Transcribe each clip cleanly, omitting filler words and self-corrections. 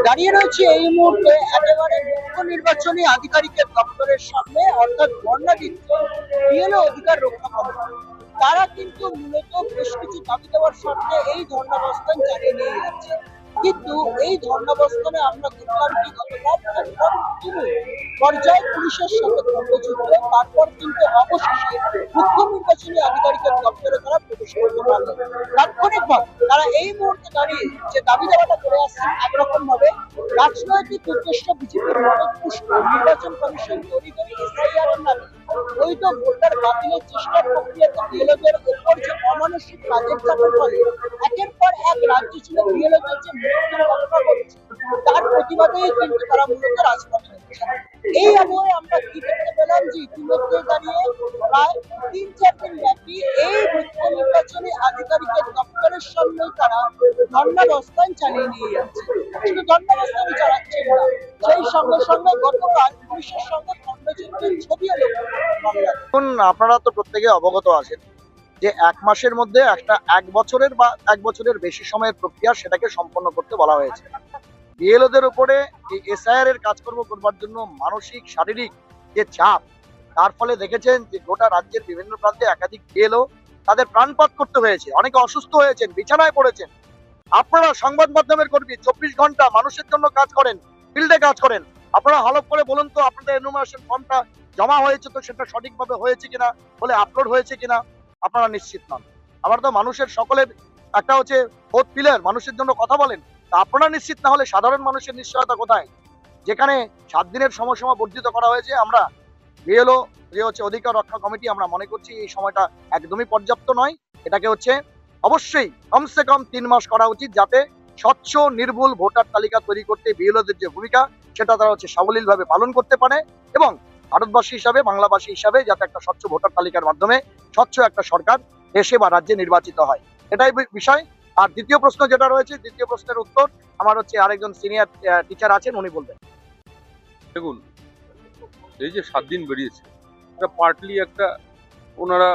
দাঁড়িয়ে রয়েছে এই মুহূর্তে একেবারে মুখ্য নির্বাচনী আধিকারিকের দপ্তরের সামনে, অর্থাৎ ধর্ণা দিচ্ছে বিএলও অধিকার রক্ষা কমিটি। তারা কিন্তু মূলত বেশ কিছু দাবি দেওয়ার স্বার্থে এই ধর্ণাবস্থান চালিয়ে নিয়ে যাচ্ছে। কিন্তু এই ধর্ণাবস্থানে আমরা দেখলাম কি গতকাল একটা তুমুল পর্যায়ে পুলিশের সাথে খণ্ডযুদ্ধ, তারপর কিন্তু অবশেষে মুখ্য নির্বাচনী আধিকারিকের দপ্তরে তারা প্রবেশ করতে পারল। তাৎক্ষণিকভাবে তারা এই মুহূর্তে দাঁড়িয়ে যে দাবি দেওয়াটা করে আসছেন একরকম ভাবে রাজনৈতিক উদ্দেশ্য বিজেপির মদতপুষ্ট নির্বাচন কমিশন তৈরি করে এসআইআর এর নামে বৈধ ভোটার বাতিলের চেষ্টার প্রক্রিয়াতে বিএলওদের উপর যে অমানসিক কাজের চাপের ফলে একের পর এক রাজ্য ছিল বিএলওদের যে মৃত্যুর ঘটনা ঘটছে, তার প্রতিবাদেই কিন্তু তারা মূলত রাজপথে নেমেছে। এই আবহে আমরা কি দেখতে পেলাম যে ইতিমধ্যে দাঁড়িয়ে প্রায় ৩-৪ দিন ব্যাপী এই মুখ্য নির্বাচনী আধিকারিকের দপ্তরের সামনে তারা ধর্ণাবস্থান চালিয়ে নিয়ে যাচ্ছে। শুধু ধর্ণাবস্থানই চালাচ্ছেন না, সেই সঙ্গে সঙ্গে গতকাল পুলিশের সঙ্গে খণ্ডযুদ্ধের ছবিও লক্ষ্য করা। এখন আপনারা তো প্রত্যেকে অবগত আছেন যে ১ মাসের মধ্যে একটা ১ বছরের বা ১ বছরের বেশি সময়ের প্রক্রিয়া সেটাকে সম্পন্ন করতে বলা হয়েছে। বিএলওদের উপরে এই এসআইআর এর কাজকর্ম করবার জন্য মানসিক শারীরিক যে চাপ, তার ফলে দেখেছেন যে গোটা রাজ্যের বিভিন্ন প্রান্তে একাধিক বিএলও তাদের প্রাণপাত করতে হয়েছে, অনেকে অসুস্থ হয়েছেন, বিছানায় পড়েছেন। আপনারা সংবাদ মাধ্যমের কর্মী ২৪ ঘন্টা মানুষের জন্য কাজ করেন, ফিল্ডে কাজ করেন। আপনারা হলফ করে বলুন তো আপনাদের এনুমারেশন ফর্মটা জমা হয়েছে তো সেটা সঠিকভাবে হয়েছে কিনা, বলে আপলোড হয়েছে কিনা আপনারা নিশ্চিত নন। আবার তো মানুষের সকলের একটা হচ্ছে ফোর্থ পিলার, মানুষের জন্য কথা বলেন। তা আপনারা নিশ্চিত না হলে সাধারণ মানুষের নিশ্চয়তা কোথায়? যেখানে ৭ দিনের সময়সীমা বর্ধিত করা হয়েছে, আমরা বিএলও যে হচ্ছে অধিকার রক্ষা কমিটি আমরা মনে করছি এই সময়টা একদমই পর্যাপ্ত নয়। এটাকে হচ্ছে অবশ্যই কমসে কম ৩ মাস করা উচিত, যাতে স্বচ্ছ নির্ভুল ভোটার তালিকা তৈরি করতে বিএলওদের যে ভূমিকা সেটা তারা হচ্ছে সাবলীলভাবে পালন করতে পারে, এবং ভারতবাসী হিসাবে, বাংলাভাষী হিসাবে যাতে একটা স্বচ্ছ ভোটার তালিকার মাধ্যমে স্বচ্ছ একটা সরকার দেশে বা রাজ্যে নির্বাচিত হয়, এটাই বিষয়। আর দ্বিতীয় প্রশ্ন যেটা রয়েছে, দ্বিতীয় প্রশ্নের উত্তর আমার হচ্ছে আরেকজন সিনিয়র টিচার আছেন, উনি বলবেন। দেখুন, এই যে ৭ দিন বেরিয়েছে, এটা পার্টলি একটা ওনারা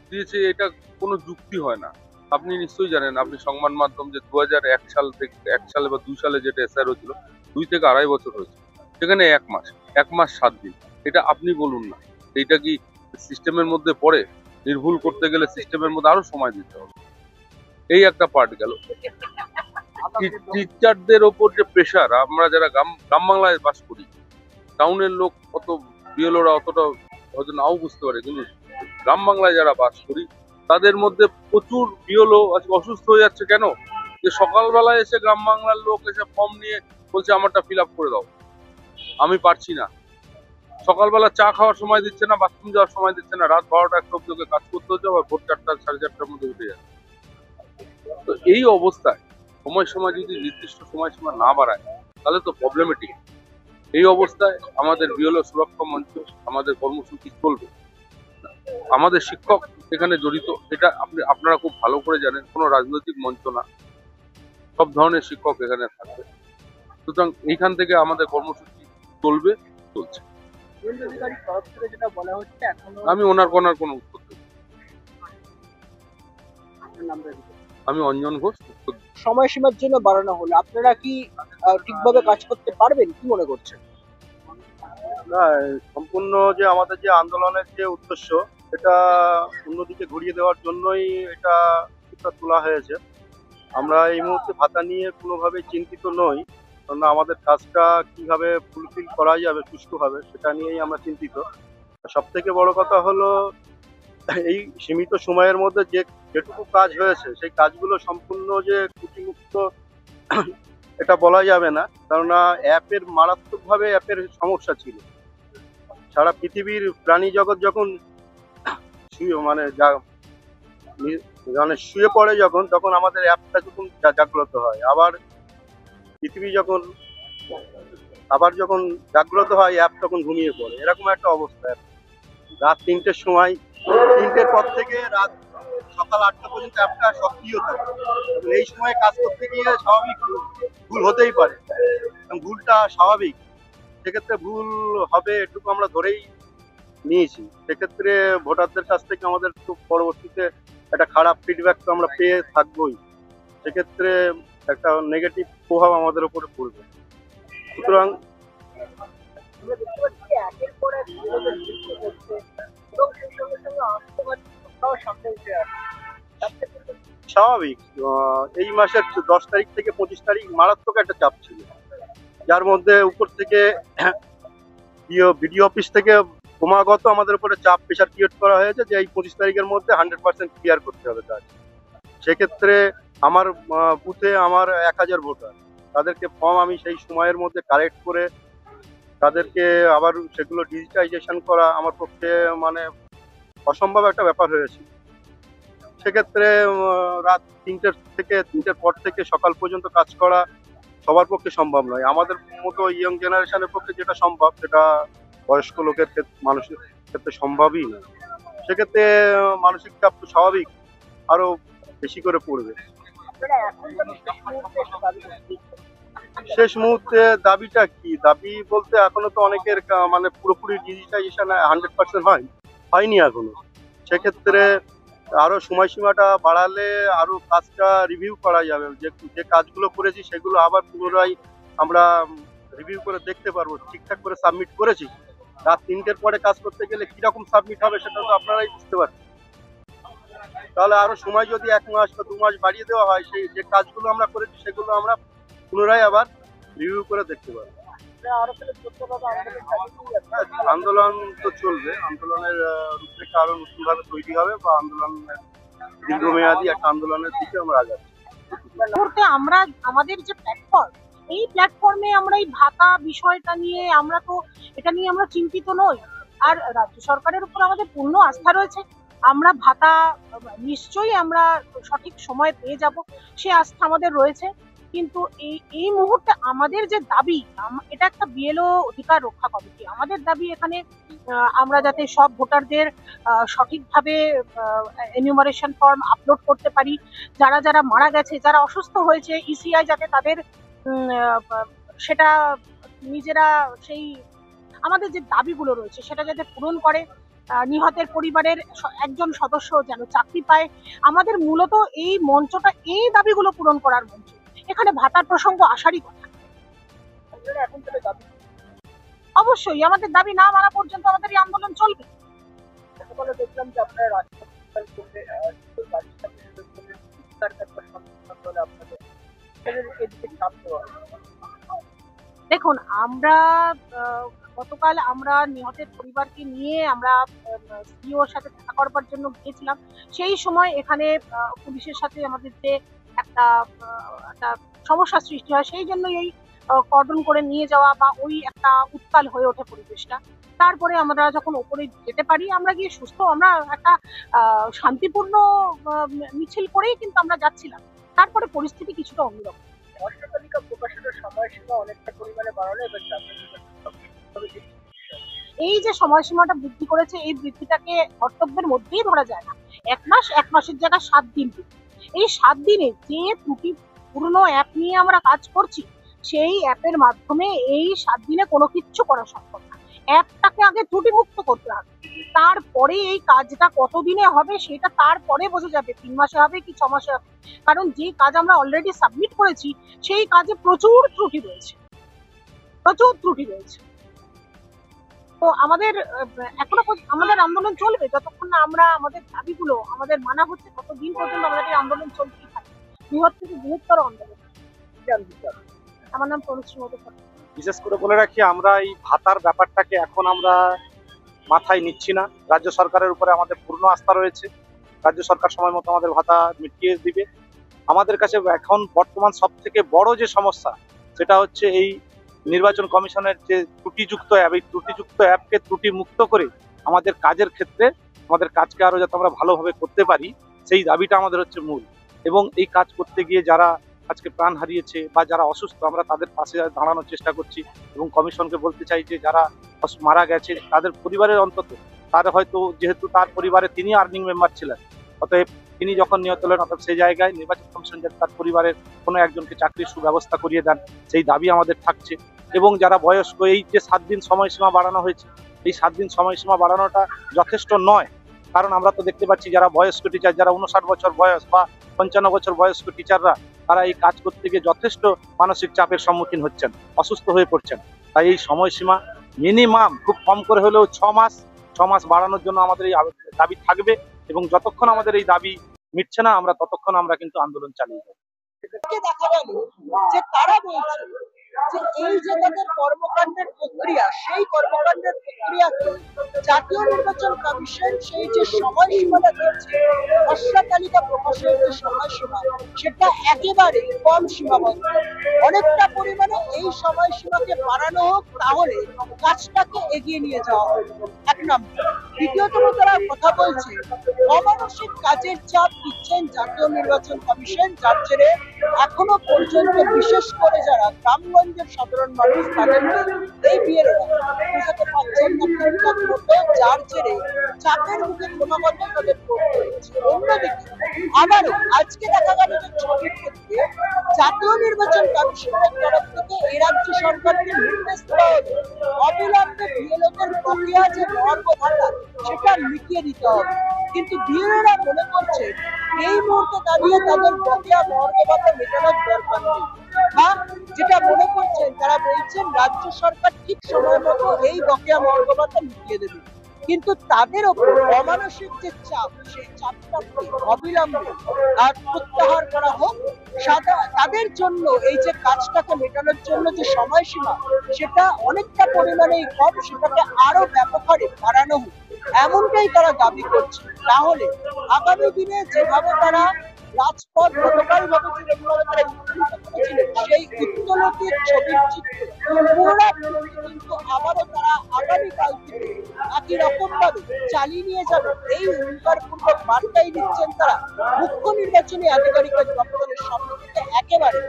দিয়েছে, এটা কোনো যুক্তি হয় না। আপনি নিশ্চয়ই জানেন, আপনি সংবাদ মাধ্যম, যে ২০০১ সাল থেকে ১ সালে বা ২ সালে যেটা এসআর হয়েছিল, ২ থেকে ২.৫ বছর হয়েছে, সেখানে ১ মাস ৭ দিন। এটা আপনি বলুন না, এইটা কি সিস্টেমের মধ্যে পড়ে? নির্ভুল করতে গেলে সিস্টেমের মধ্যে আরো সময় দিতে হবে। এই একটা পার্ট গেল। টিচারদের ওপর যে প্রেশার, আমরা যারা গ্রাম বাংলায় বাস করি, টাউনের লোক অত বিএলওরা অতটা হয়তো নাও বুঝতে পারে, কিন্তু গ্রাম বাংলায় যারা বাস করি তাদের মধ্যে প্রচুর বিএলও আজকে অসুস্থ হয়ে যাচ্ছে। কেন? যে সকালবেলায় এসে গ্রাম বাংলার লোক এসে ফর্ম নিয়ে বলছে আমারটা ফিল আপ করে দাও, আমি পারছি না। সকালবেলা চা খাওয়ার সময় দিচ্ছে না, বাথরুম যাওয়ার সময় দিচ্ছে না, রাত ১২টা ১টা অব্দি ওকে কাজ করতে হচ্ছে, আবার ভোর ৪টা ৪:৩০টার মধ্যে উঠে যাচ্ছে। তো এই অবস্থায় সময় যদি নির্দিষ্ট সময়সীমা না বাড়ায় তাহলে তো প্রবলেমেটিক। এই অবস্থায় আমাদের বিএলও সুরক্ষা মঞ্চ, আমাদের কর্মসূচি চলবে। আমাদের শিক্ষক এখানে জড়িত, এটা আপনারা খুব ভালো করে জানেন, কোনো রাজনৈতিক মঞ্চ না, সব ধরনের শিক্ষক এখানে থাকবে। সুতরাং এইখান থেকে আমাদের কর্মসূচি চলবে, চলছে। আমি ওনার কোনো উত্তর দেব। আমি অঞ্জন ঘোষ। সময়সীমার জন্য বাড়ানো হলো, আপনারা কি ঠিকভাবে কাজ করতে পারবেন, কি মনে করছেন? না, সম্পূর্ণ যে আমাদের যে আন্দোলনের যে উদ্দেশ্য, এটা অন্যদিকে ঘুরিয়ে দেওয়ার জন্যই এটা তোলা হয়েছে। আমরা এই মুহূর্তে ভাতা নিয়ে কোনোভাবেই চিন্তিত নই, কারণ আমাদের কাজটা কিভাবে ফুলফিল করা যাবে সুষ্ঠুভাবে সেটা নিয়েই আমরা চিন্তিত। সব থেকে বড় কথা হলো এই সীমিত সময়ের মধ্যে যেটুকু কাজ হয়েছে সেই কাজগুলো সম্পূর্ণ যে ত্রুটিমুক্ত এটা বলা যাবে না, কেননা অ্যাপের মারাত্মকভাবে অ্যাপের সমস্যা ছিল। সারা পৃথিবীর প্রাণী জগৎ যখন মানে শুয়ে পড়ে তখন আমাদের অ্যাপটা যখন জাগ্রত হয়, আবার পৃথিবী যখন জাগ্রত হয় অ্যাপ তখন ঘুমিয়ে পড়ে, এরকম একটা অবস্থা। রাত ৩টের সময়, ৩টের পর থেকে রাত সকাল ৮টা পর্যন্ত অ্যাপটা সক্রিয় থাকে। এই সময় কাজ করতে গিয়ে স্বাভাবিক ভুল হতেই পারে, ভুলটা স্বাভাবিক, সেক্ষেত্রে ভুল হবে এটুকু আমরা ধরেই নিয়েছি। সেক্ষেত্রে ভোটারদের কাছ থেকে আমাদের খুব পরবর্তীতে একটা খারাপ ফিডব্যাক তো আমরা পেয়ে থাকবোই। সেক্ষেত্রে একটা নেগেটিভ প্রভাব আমাদের উপরে পড়বে। সুতরাং আমরা দেখতে পাচ্ছি যে একের পর এক বিরোধের সৃষ্টি হচ্ছে এবং সেই সঙ্গে সঙ্গে আন্তর্জাতিক ঘটনাও সামনে উঠে আসছে। তাতে কিন্তু স্বাভাবিক, এই মাসের 10 তারিখ থেকে 25 তারিখ মারাত্মক একটা চাপ ছিল, যার মধ্যে উপর থেকে বিডিও অফিস থেকে ক্রমাগত আমাদের উপরে চাপ প্রেশার ক্রিয়েট করা হয়েছে যে এই 25 তারিখের মধ্যে 100% ক্লিয়ার করতে হবে কাজ। সেক্ষেত্রে আমার বুথে আমার 1000 ভোটার, তাদেরকে ফর্ম আমি সেই সময়ের মধ্যে কালেক্ট করে তাদেরকে আবার সেগুলো ডিজিটাইজেশন করা আমার পক্ষে মানে অসম্ভব একটা ব্যাপার হয়েছে। সেক্ষেত্রে রাত 3টের পর থেকে সকাল পর্যন্ত কাজ করা সবার পক্ষে সম্ভব নয়। আমাদের মতো ইয়ং জেনারেশনের পক্ষে যেটা সম্ভব সেটা বয়স্ক লোকের মানুষের ক্ষেত্রে সম্ভবই না। সেক্ষেত্রে মানসিক চাপ তো স্বাভাবিক আরো বেশি করে পড়বে। আপনারা এখন যেন শেষ মুহূর্তে এসে দাবি করছেন। শেষ মুহূর্তে দাবিটা কি? দাবি বলতে এখনো তো অনেকের মানে পুরোপুরি ডিজিটাইজেশন 100% হয়নি এখনো। সেক্ষেত্রে আরো সময়সীমাটা বাড়ালে আরো কাজটা রিভিউ করা যাবে, যে কাজগুলো করেছি সেগুলো আবার পুনরায় আমরা রিভিউ করে দেখতে পারবো ঠিকঠাক করে সাবমিট করেছি। রাত 3টের পরে কাজ করতে গেলে কিরকম সাবমিট হবে সেটা তো আপনারাই বুঝতে পারছেন। তাহলে আরো সময় যদি 1 মাস বা 2 মাস বাড়িয়ে দেওয়া হয়, সেই যে কাজগুলো আমরা করেছি সেগুলো আমরা পুনরায় আবার রিভিউ করে দেখতে পারবো। আপনারা আরো তাহলে ছোট্টভাবে আন্দোলন চালিয়ে যাচ্ছেন। আন্দোলন তো চলবে, আন্দোলনের রূপরেখা আরো নতুন ভাবে তৈরি হবে বা আন্দোলনের দীর্ঘমেয়াদী একটা আন্দোলনের দিকে আমরা আগাচ্ছি। মুহূর্তে আমরা আমাদের যে প্ল্যাটফর্ম, এই প্ল্যাটফর্মে আমরা এই ভাতা বিষয়টা নিয়ে আমরা তো এটা নিয়ে আমরা চিন্তিত নই। আর রাজ্য সরকারের উপর আমাদের পূর্ণ আস্থা রয়েছে। আমরা ভাতা নিশ্চয়ই আমরা সঠিক সময় পেয়ে যাব, সে আস্থা আমাদের রয়েছে। কিন্তু এই মুহূর্তে আমাদের যে দাবি, এটা একটা বিএলও অধিকার রক্ষা কমিটি। আমাদের দাবি এখানে আমরা যাতে সব ভোটারদের সঠিকভাবে এনিউমারেশন ফর্ম আপলোড করতে পারি, যারা যারা মারা গেছে, যারা অসুস্থ হয়েছে, ইসিআই যাতে তাদের সেটা নিজেরা সেই আমাদের যে দাবিগুলো রয়েছে সেটা যাতে পূরণ করে, নিহতের পরিবারের একজন সদস্য যেন চাকরি পায়। আমাদের মূলত এই মঞ্চটা এই দাবিগুলো পূরণ করার মঞ্চ। এখানে ভাতার প্রসঙ্গ আসারই কথা। আপনারা এখন তাহলে দাবি অবশ্যই আমাদের দাবি না মানা পর্যন্ত আমাদের এই আন্দোলন চলবে। গতকালও দেখলাম যে আপনারা রাজপথ করতে বাড়ির সামনে চিৎকার একবার সম্মুখীন হলে আপনাদের এদিকে চাপ দেওয়া হয়। দেখুন, আমরা গতকাল আমরা নিহতের পরিবারকে নিয়ে আমরা সিইওর সাথে দেখা করবার জন্য গিয়েছিলাম। সেই সময় এখানে পুলিশের সাথে আমাদের যে একটা সমস্যার সৃষ্টি হয়, সেই জন্য এই কর্ডন করে নিয়ে যাওয়া বা ওই একটা উত্তাল হয়ে ওঠে পরিবেশটা। তারপরে আমরা যখন ওপরে যেতে পারি, আমরা গিয়ে সুস্থ আমরা একটা শান্তিপূর্ণ মিছিল করেই কিন্তু আমরা যাচ্ছিলাম। তারপরে পরিস্থিতি কিছুটা অন্যরকম। খসড়া তালিকা প্রকাশনের সময়সীমা অনেকটা পরিমাণে বাড়ানো এবার এই যে সময়সীমাটা বৃদ্ধি করেছে, এই বৃদ্ধিটাকে কর্তব্যের মধ্যেই ধরা যায় না। 1 মাস, 1 মাসের জায়গায় 7 দিন। এই 7 দিনে যে ত্রুটিপূর্ণ অ্যাপ নিয়ে আমরা কাজ করছি, সেই অ্যাপের মাধ্যমে এই 7 দিনে কোনো কিচ্ছু করা সম্ভব না। অ্যাপটাকে আগে ত্রুটিমুক্ত করতে হবে, তারপরে এই কাজটা কতদিনে হবে সেটা তারপরে বোঝা যাবে 3 মাসে হবে কি 6 মাসে হবে। কারণ যে কাজ আমরা অলরেডি সাবমিট করেছি সেই কাজে প্রচুর ত্রুটি রয়েছে। তো আমাদের এখনো আমাদের আন্দোলন চলবে যতক্ষণ না আমরা আমাদের দাবিগুলো আমাদের মানা হচ্ছে, ততদিন পর্যন্ত আমাদের এই আন্দোলন চলতেই থাকবে। বৃহৎ থেকে বৃহত্তর আন্দোলন। আমার নাম তনুশ্রী মধুকর। বিশেষ করে বলে রাখি, আমরা এই ভাতার ব্যাপারটাকে এখন আমরা মাথায় নিচ্ছি না। রাজ্য সরকারের উপরে আমাদের পূর্ণ আস্থা রয়েছে। রাজ্য সরকার সময় মতো আমাদের ভাতা মিটিয়ে দিবে। আমাদের কাছে এখন বর্তমান সব থেকে বড় যে সমস্যা সেটা হচ্ছে এই নির্বাচন কমিশনের যে ত্রুটিযুক্ত অ্যাপ, এই ত্রুটিযুক্ত অ্যাপকে ত্রুটি মুক্ত করে আমাদের কাজের ক্ষেত্রে আমাদের কাজকে আরো যাতে আমরা ভালোভাবে করতে পারি, সেই দাবিটা আমাদের হচ্ছে মূল। এবং এই কাজ করতে গিয়ে যারা আজকে প্রাণ হারিয়েছে বা যারা অসুস্থ, আমরা তাদের পাশে দাঁড়ানোর চেষ্টা করছি এবং কমিশনকে বলতে চাই যে যারা মারা গেছে তাদের পরিবারের অন্তত, তার হয়তো যেহেতু তার পরিবারে তিনি আর্নিং মেম্বার ছিলেন, অতএব তিনি যখন নিহত হলেন, অতএব সেই জায়গায় নির্বাচন কমিশন যাতে তার পরিবারের কোনো একজনকে চাকরির সুব্যবস্থা করিয়ে দেন, সেই দাবি আমাদের থাকছে। এবং যারা বয়স্ক, এই যে 7 দিন সময়সীমা বাড়ানো হয়েছে, এই 7 দিন সময়সীমা বাড়ানোটা যথেষ্ট নয়। কারণ আমরা তো দেখতে পাচ্ছি যারা বয়স্ক টিচার, যারা 59 বছর বয়স বা 55 বছর বয়স্ক টিচাররা, তারা এই কাজ করতে গিয়ে যথেষ্ট মানসিক চাপের সম্মুখীন হচ্ছেন, অসুস্থ হয়ে পড়ছেন। তাই এই সময়সীমা মিনিমাম খুব কম করে হলেও 6 মাস বাড়ানোর জন্য আমাদের এই দাবি থাকবে, এবং যতক্ষণ আমাদের এই দাবি মিটছে না আমরা ততক্ষণ আমরা কিন্তু আন্দোলন চালিয়ে যাব। দেখা গেল যে তারা বলছে যে এই যে তাদের কর্মকাণ্ডের প্রক্রিয়া, সেই কর্মকাণ্ডের প্রক্রিয়াকে জাতীয় নির্বাচন কমিশন সেই যে সময়সীমাটা দিচ্ছে, খসড়া তালিকা প্রকাশের যে সময়সীমা, সেটা একেবারে কম সীমাবদ্ধ। অনেকটা পরিমাণে এই সময়সীমাকে বাড়ানো হোক, তাহলে কাজটাকে এগিয়ে নিয়ে যাওয়া হবে, এক নম্বর। দ্বিতীয়তম তারা কথা বলছে অমানসিক কাজের চাপ দিচ্ছেন জাতীয় নির্বাচন কমিশন, যার জেরে এখনো পর্যন্ত বিশেষ করে যারা গ্রামগঞ্জের সাধারণ মানুষ তাদেরকে এই বিএলওরা বুঝাতে পারছেন না ঠিকঠাক মতো, যার জেরে চাপের মুখে ক্রমাগত তাদের পড়তে হচ্ছে। অন্যদিকে আবারও আজকে দেখা গেল যে ছবির ক্ষেত্রে জাতীয় নির্বাচন কমিশনের তরফ থেকে এ রাজ্য সরকারকে নির্দেশ দেওয়া হলো অবিলম্বে বিএলওদের প্রক্রিয়া যে মর্গ ভাতা সেটা মিটিয়ে দিতে হবে। কিন্তু বিএলওরা মনে করছে এই মুহূর্তে দাঁড়িয়ে তাদের বকেয়া মর্গ ভাতা মেটানোর দরকার নেই, বা যেটা মনে করছেন তারা বলছেন রাজ্য সরকার ঠিক সময় মতো এই বকেয়া মর্গ ভাতা মিটিয়ে দেবে। কিন্তু তাদের ওপর অমানসিক যে চাপ, সেই চাপটাকে অবিলম্বে আর প্রত্যাহার করা হোক। তাদের জন্য এই যে কাজটাকে মেটানোর জন্য যে সময়সীমা, সেটা অনেকটা পরিমাণেই কম, সেটাকে আরো ব্যাপক হারে বাড়ানো হোক, এমনটাই তারা দাবি করছে। তাহলে আগামী দিনে যেভাবে তারা রাজপথ গতকাল ভাবে যেভাবে তারা উত্তেজিত করেছিলেন, সেই উত্তোলনের ছবির চিত্র পুনরাবৃত্তি কিন্তু আবারও তারা আগামীকাল থেকে একই রকম ভাবে চালিয়ে নিয়ে যাবে, এই হুঙ্কারপূর্বক বার্তাই দিচ্ছেন তারা মুখ্য নির্বাচনী আধিকারিকের দপ্তরের সামনে থেকে। একেবারে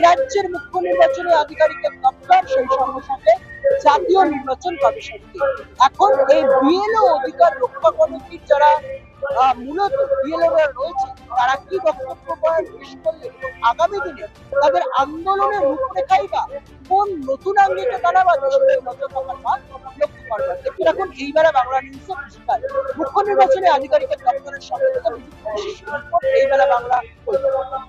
রাজ্যের মুখ্য নির্বাচনী আধিকারিকের দপ্তর, সেই সঙ্গে সঙ্গে জাতীয় নির্বাচন কমিশনকে এখন এই বিএলও অধিকার রক্ষা কমিটির যারা মূলত বিএলওরা রয়েছে, তারা কি বক্তব্য পেশ করলে আগামী দিনে তাদের আন্দোলনের রূপরেখাই বা কোন নতুন আঙ্গিকে দাঁড়াবে সেটাই নজর রাখার বা লক্ষ্য করবেন। একটু এখন এইবারে বাংলা নিউজে মুখ্য নির্বাচনী আধিকারিকের দপ্তরের সামনে থেকে এইবেলা বাংলা।